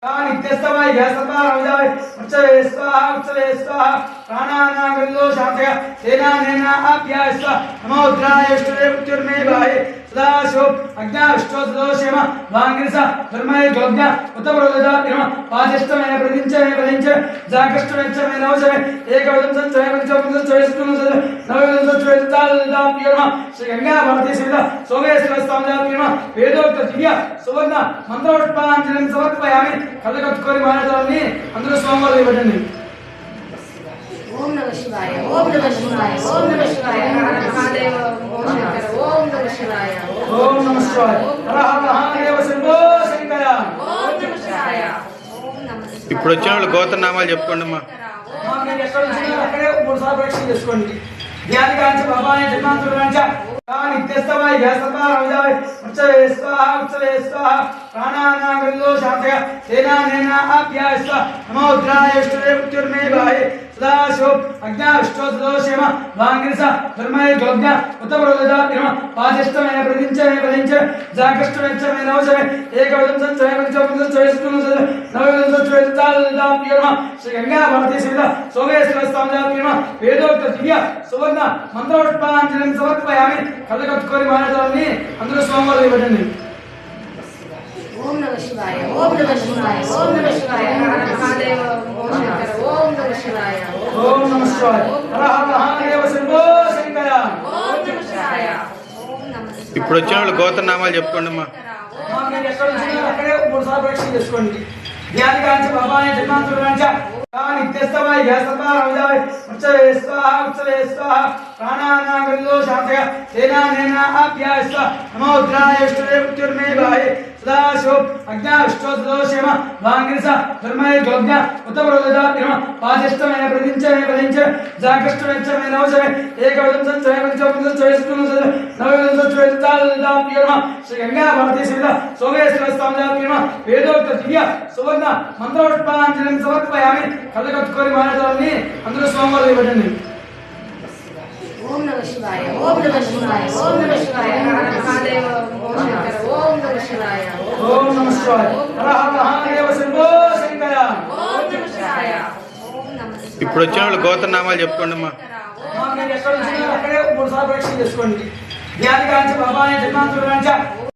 नित्यस्तमय यस्तमारविदाय उत्सवे स्वाहा उत्सवे स्वाहा प्राणानागरिलो शांतया सेनानेना आप्याय स्वाहा नमो उद्रायष्टवे मृत्युर्मे भाय सदाशिव अज्ञाविष्टोदोषेम वांगिरसा धर्मये गोज्ञा उतवरोददा नम पाजिष्टमे प्रदिंचे जागृष्टमे नवशमे एकवदं संचय पंचवदं चोयस्तुनुसद नववदं संचय तालदाप्यर्म श्री गंगा भारती सिद्ध सोमेश्वरस्तामदाप्यर्म वेदोक्त दिव्य सुवर्ण मंत्रोत्पांजलिं समर्पयामि कलकत्कोरि महाराजानि अंदर स्वामवारु इవ్వండి ओम नमः शिवाय ओम नमः शिवाय ओम नमः शिवाय हर हर महादेव ओम शंकर ओम नमः शिवाय ओम नमः शिवाय हर हर महादेव शंभो शंकर ओम नमः शिवाय ओम नमः शिवाय ఇప్పుడు వచ్చిన వాళ్ళు గోత్రనామాలు చెప్పుకోండి అమ్మా మీరు ఎక్కడ వచ్చినా అక్కడే మూడు సార్లు ప్రదక్షిణ చేసుకోండి ధ్యానికాంచ బాబాయ జన్మాంతరాంచ నిత్యస్తమయ యస్తమారవిదాయ उत्सवे स्वाहा प्राणानागरिलो शांतया सेनानेना आप्याय स्वाहा नमो उद्रायष्टवे मृत्युर्मे भाय सदाशिव अज्ञाविष्टोदोषेम वांगिरसा धर्मये गोज्ञा उतवरोददा नम पाजिष्टमे प्रदिंचे जागृष्टमे नवशमे एकवदं संचय पंचवदं चोयस्तुनुसद नववदं संचय तालदाप्यर्म श्री गंगा भारती सिद्ध सोमेश्वरस्तामदाप्यर्म वेदोक्त दिव्य सुवर्ण मंत्रोत्पांजलिं समर्पयामि कलकत्कोरि महाराजानि अंदर स्वामवारु इవ్వండి ओम नमः शिवाय ओम नमः शिवाय ओम नमः शिवाय हर हर महादेव ओम शंकर ओम नमः शिवाय ओम नमः शिवाय हर हर महादेव शंभो शंकर ओम नमः शिवाय ओम नमः शिवाय ఇప్పుడు వచ్చిన వాళ్ళు గోత్రనామాలు చెప్పుకోండి అమ్మా మీరు ఎక్కడ వచ్చినా అక్కడే మూడు సార్లు ప్రదక్షిణ చేసుకోండి ధ్యానికాంచ బాబాయ జన్మాంతరాంచ नित्यस्तमय यस्तमारविदाय उत्सवे स्वाहा प्राणानागरिलो शांतया सेनानेना आप्याय स्वाहा नमो उद्रायष्टवे मृत्युर्मे भाय सदाशिव अज्ञाविष्टोदोषेम वांगिरसा धर्मये गोज्ञा उतवरोददा नम पाजिष्टमे प्रदिंचे जागृष्टमे नवशमे एकवदं संचय पंचवदं चोयस्तुनुसद नववदं संचय तालदाप्यर्म श्री गंगा भारती सिद्ध सोमेश्वरस्तामदाप्यर्म वेदोक्त दिव्य सुवर्ण मंत्रोत्पांजलिं समर्पयामि कलकत्कोरि महाराजानि अंदर स्वामवारु इవ్వండి ओम नमः शिवाय ओम नमः शिवाय ओम नमः शिवाय हर हर महादेव ओम शंकर ओम नमः शिवाय ओम नमः शिवाय हर हर महादेव शंभो शंकर ओम नमः शिवाय ओम नमः शिवाय ఇప్పుడు వచ్చిన వాళ్ళు గోత్రనామాలు చెప్పుకోండి అమ్మా మీరు ఎక్కడ వచ్చినా అక్కడే మూడు సార్లు ప్రదక్షిణ చేసుకోండి ధ్యానికాంచ బాబాయ జన్మాంతరాంచ